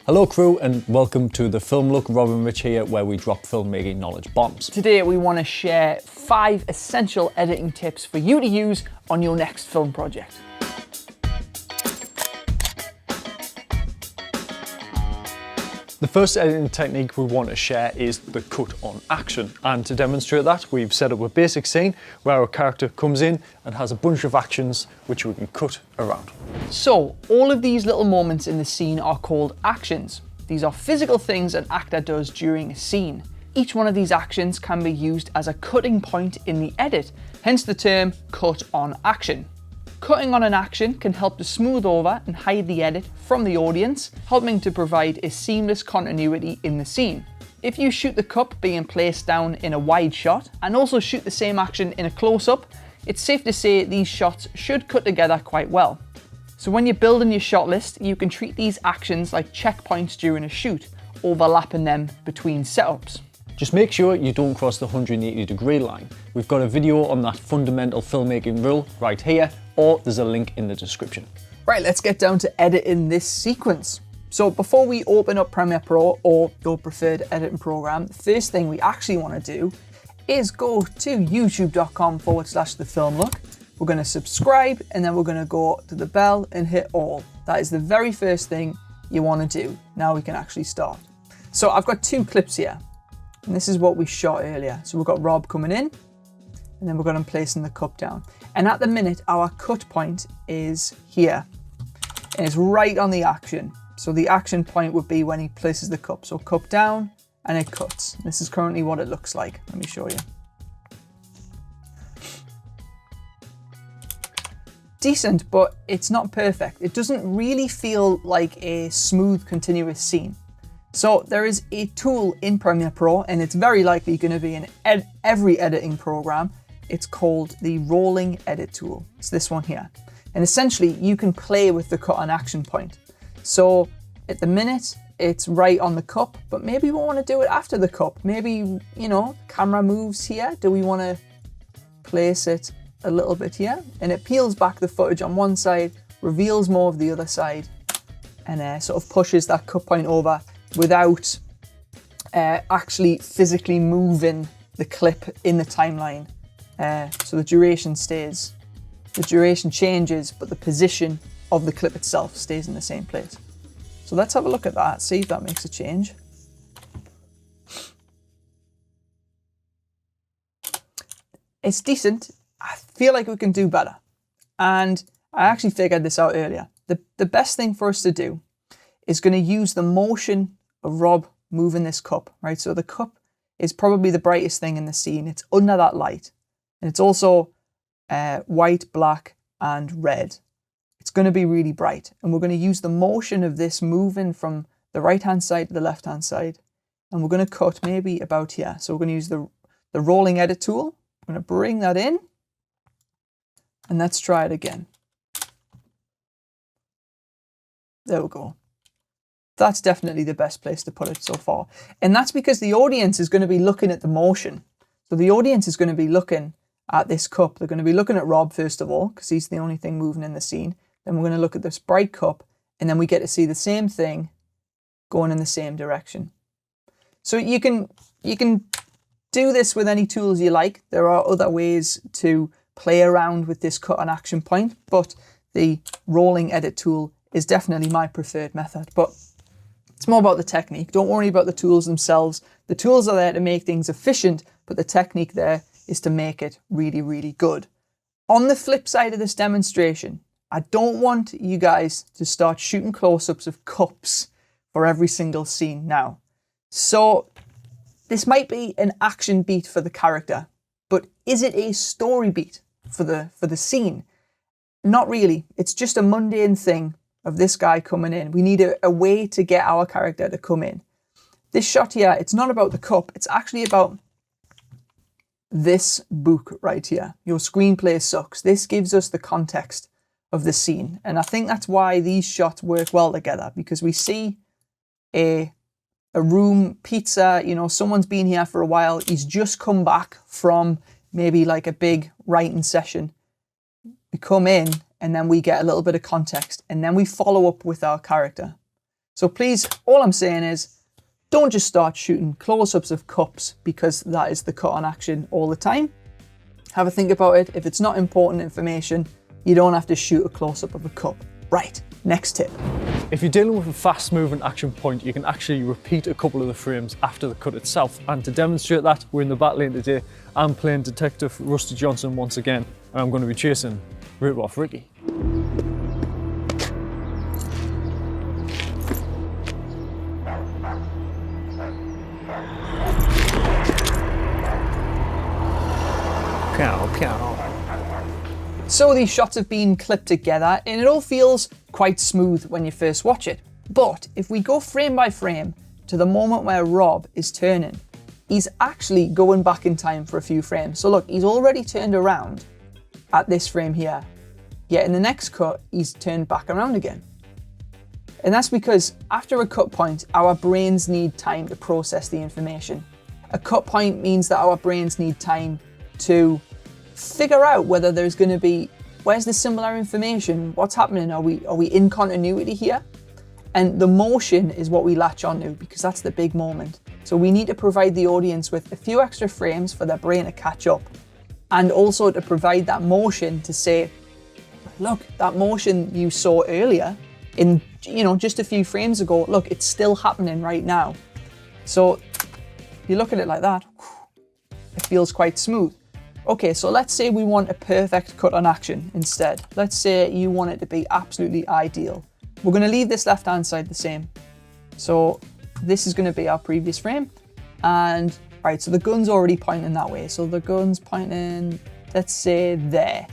Hello crew and welcome to the Film Look. Rob and Rich here, where we drop filmmaking knowledge bombs. Today we want to share 5 essential editing tips for you to use on your next film project. The first editing technique we want to share is the cut on action. And to demonstrate that, we've set up a basic scene where our character comes in and has a bunch of actions which we can cut around. So, all of these little moments in the scene are called actions. These are physical things an actor does during a scene. Each one of these actions can be used as a cutting point in the edit, hence the term cut on action. Cutting on an action can help to smooth over and hide the edit from the audience, helping to provide a seamless continuity in the scene. If you shoot the cup being placed down in a wide shot and also shoot the same action in a close-up, it's safe to say these shots should cut together quite well. So when you're building your shot list, you can treat these actions like checkpoints during a shoot, overlapping them between setups. Just make sure you don't cross the 180-degree line. We've got a video on that fundamental filmmaking rule right here, or there's a link in the description. Right, let's get down to editing this sequence. So before we open up Premiere Pro or your preferred editing program, the first thing we actually want to do is go to youtube.com/thefilmlook. We're going to subscribe and then we're going to go to the bell and hit all. That is the very first thing you want to do. Now we can actually start. So I've got 2 clips here. And this is what we shot earlier. So we've got Rob coming in, and then we've got him placing the cup down. And at the minute, our cut point is here. And it's right on the action. So the action point would be when he places the cup. So cup down, and it cuts. This is currently what it looks like. Let me show you. Decent, but it's not perfect. It doesn't really feel like a smooth, continuous scene. So there is a tool in Premiere Pro, and it's very likely going to be in every editing program. It's called the rolling edit tool. It's this one here. And essentially you can play with the cut on action point. So at the minute it's right on the cup, but maybe we want to do it after the cup. Maybe, you know, camera moves here. Do we want to place it a little bit here? And it peels back the footage on one side, reveals more of the other side, and sort of pushes that cut point over without actually physically moving the clip in the timeline. So the duration stays. The duration changes, but the position of the clip itself stays in the same place. So let's have a look at that, see if that makes a change. It's decent. I feel like we can do better. And I actually figured this out earlier. The best thing for us to do is going to use the motion of Rob moving this cup, right? So the cup is probably the brightest thing in the scene. It's under that light. And it's also white, black, and red. It's going to be really bright. And we're going to use the motion of this moving from the right-hand side to the left-hand side. And we're going to cut maybe about here. So we're going to use the rolling edit tool. I'm going to bring that in. And let's try it again. There we go. That's definitely the best place to put it so far. And that's because the audience is going to be looking at the motion. So the audience is going to be looking at this cup. They're going to be looking at Rob first of all, because he's the only thing moving in the scene. Then we're going to look at this bright cup, and then we get to see the same thing going in the same direction. So you can do this with any tools you like. There are other ways to play around with this cut on action point, but the rolling edit tool is definitely my preferred method. But it's more about the technique. Don't worry about the tools themselves. The tools are there to make things efficient, but the technique there is to make it really, really good. On the flip side of this demonstration, I don't want you guys to start shooting close-ups of cups for every single scene now. So this might be an action beat for the character, but is it a story beat for the scene? Not really. It's just a mundane thing of this guy coming in. We need a way to get our character to come in. This shot here, it's not about the cup. It's actually about this book right here. Your screenplay sucks. This gives us the context of the scene. And I think that's why these shots work well together, because we see a room, pizza, you know, someone's been here for a while. He's just come back from maybe like a big writing session. We come in and then we get a little bit of context, and then we follow up with our character. So please, all I'm saying is, don't just start shooting close-ups of cups because that is the cut on action all the time. Have a think about it. If it's not important information, you don't have to shoot a close-up of a cup. Right, next tip. If you're dealing with a fast moving action point, you can actually repeat a couple of the frames after the cut itself. And to demonstrate that, we're in the back lane today. I'm playing Detective Rusty Johnson once again, and I'm going to be chasing Rip-Off Ricky. So these shots have been clipped together and it all feels quite smooth when you first watch it. But if we go frame by frame to the moment where Rob is turning, he's actually going back in time for a few frames. So look, he's already turned around at this frame here. Yet in the next cut, he's turned back around again. And that's because after a cut point, our brains need time to process the information. A cut point means that our brains need time to figure out whether there's going to be, where's the similar information, what's happening, are we in continuity here? And the motion is what we latch onto because that's the big moment. So we need to provide the audience with a few extra frames for their brain to catch up, and also to provide that motion to say, look, that motion you saw earlier in, just a few frames ago, look, it's still happening right now. So if you look at it like that, it feels quite smooth. Okay, so let's say we want a perfect cut on action instead. Let's say you want it to be absolutely ideal. We're going to leave this left-hand side the same. So this is going to be our previous frame. And right, so the gun's already pointing that way. So the gun's pointing, let's say there.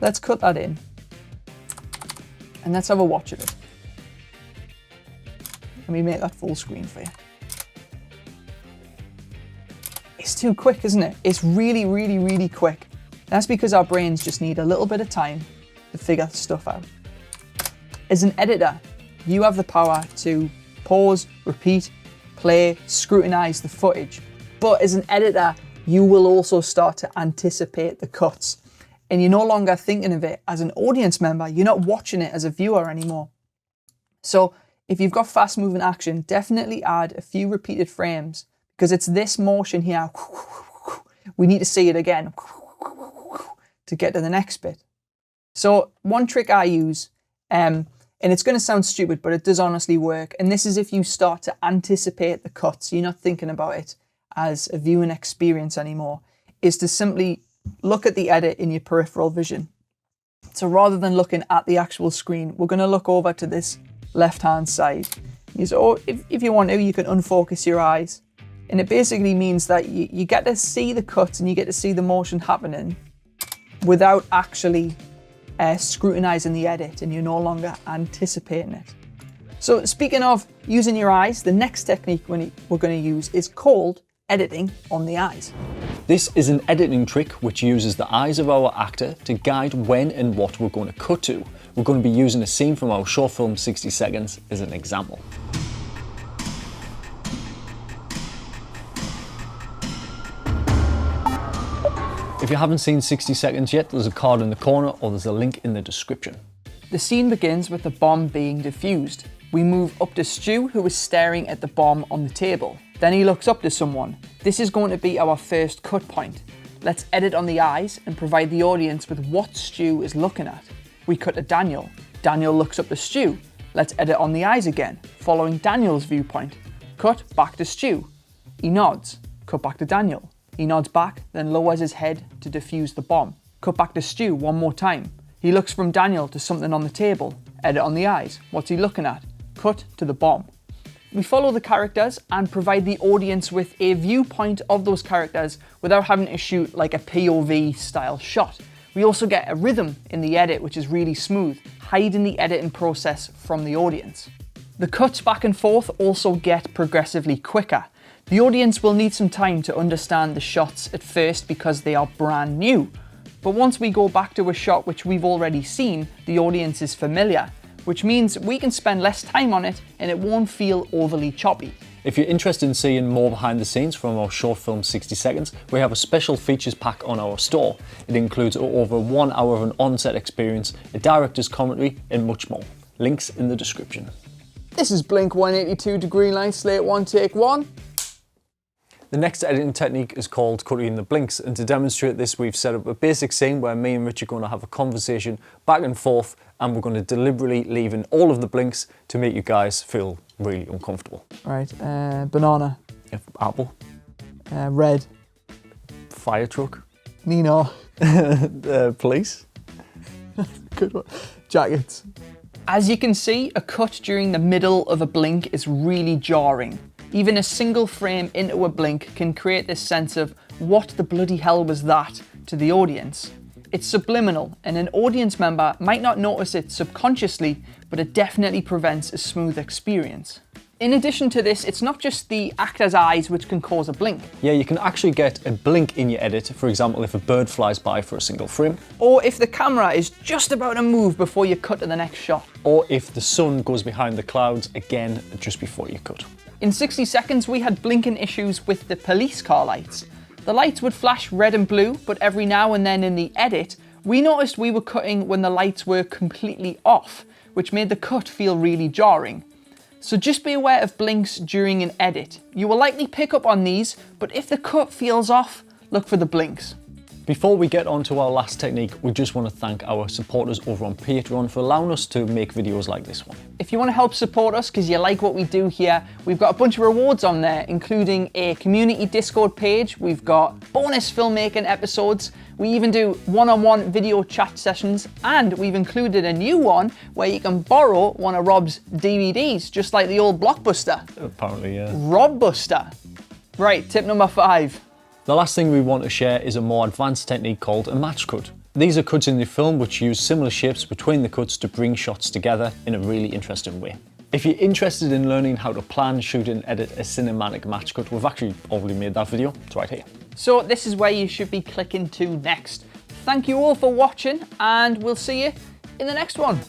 Let's cut that in. And let's have a watch of it. Let me make that full screen for you. It's too quick, isn't it? It's really, really, really quick. That's because our brains just need a little bit of time to figure stuff out. As an editor, you have the power to pause, repeat, play, scrutinize the footage. But as an editor, you will also start to anticipate the cuts. And you're no longer thinking of it as an audience member. You're not watching it as a viewer anymore. So if you've got fast moving action, definitely add a few repeated frames, because it's this motion here. We need to see it again to get to the next bit. So one trick I use, and it's going to sound stupid, but it does honestly work. And this is if you start to anticipate the cuts, you're not thinking about it as a viewing experience anymore, is to simply look at the edit in your peripheral vision. So rather than looking at the actual screen, we're going to look over to this left-hand side. So if you want to, you can unfocus your eyes. And it basically means that you get to see the cuts and you get to see the motion happening without actually scrutinizing the edit, and you're no longer anticipating it. So speaking of using your eyes, the next technique we're going to use is called editing on the eyes. This is an editing trick which uses the eyes of our actor to guide when and what we're going to cut to. We're going to be using a scene from our short film 60 Seconds as an example. If you haven't seen 60 Seconds yet, there's a card in the corner or there's a link in the description. The scene begins with the bomb being defused. We move up to Stu, who is staring at the bomb on the table. Then he looks up to someone. This is going to be our first cut point. Let's edit on the eyes and provide the audience with what Stu is looking at. We cut to Daniel. Daniel looks up to Stu. Let's edit on the eyes again, following Daniel's viewpoint. Cut back to Stu. He nods. Cut back to Daniel. He nods back, then lowers his head to defuse the bomb. Cut back to Stu one more time. He looks from Daniel to something on the table. Edit on the eyes. What's he looking at? Cut to the bomb. We follow the characters and provide the audience with a viewpoint of those characters without having to shoot like a POV style shot. We also get a rhythm in the edit, which is really smooth, hiding the editing process from the audience. The cuts back and forth also get progressively quicker. The audience will need some time to understand the shots at first because they are brand new. But once we go back to a shot which we've already seen, the audience is familiar, which means we can spend less time on it and it won't feel overly choppy. If you're interested in seeing more behind the scenes from our short film 60 Seconds, we have a special features pack on our store. It includes over 1 hour of an on-set experience, a director's commentary and much more. Links in the description. This is Blink 182 Degree Line, Slate 1, Take 1. The next editing technique is called cutting the blinks, and to demonstrate this we've set up a basic scene where me and Rich are going to have a conversation back and forth, and we're going to deliberately leave in all of the blinks to make you guys feel really uncomfortable. Right, banana. Apple. Red. Fire truck. Nino. Police. Good one. Jackets. As you can see, a cut during the middle of a blink is really jarring. Even a single frame into a blink can create this sense of what the bloody hell was that to the audience. It's subliminal, and an audience member might not notice it subconsciously, but it definitely prevents a smooth experience. In addition to this, it's not just the actor's eyes which can cause a blink. Yeah, you can actually get a blink in your edit, for example, if a bird flies by for a single frame. Or if the camera is just about to move before you cut to the next shot. Or if the sun goes behind the clouds, again, just before you cut. In 60 seconds, we had blinking issues with the police car lights. The lights would flash red and blue, but every now and then in the edit, we noticed we were cutting when the lights were completely off, which made the cut feel really jarring. So just be aware of blinks during an edit. You will likely pick up on these, but if the cut feels off, look for the blinks. Before we get on to our last technique, we just want to thank our supporters over on Patreon for allowing us to make videos like this one. If you want to help support us because you like what we do here, we've got a bunch of rewards on there, including a community Discord page. We've got bonus filmmaking episodes. We even do one-on-one video chat sessions, and we've included a new one where you can borrow one of Rob's DVDs, just like the old Blockbuster. Apparently, yeah. Robbuster. Right, tip number 5. The last thing we want to share is a more advanced technique called a match cut. These are cuts in the film which use similar shapes between the cuts to bring shots together in a really interesting way. If you're interested in learning how to plan, shoot and edit a cinematic match cut, we've actually already made that video. It's right here. So this is where you should be clicking to next. Thank you all for watching, and we'll see you in the next one.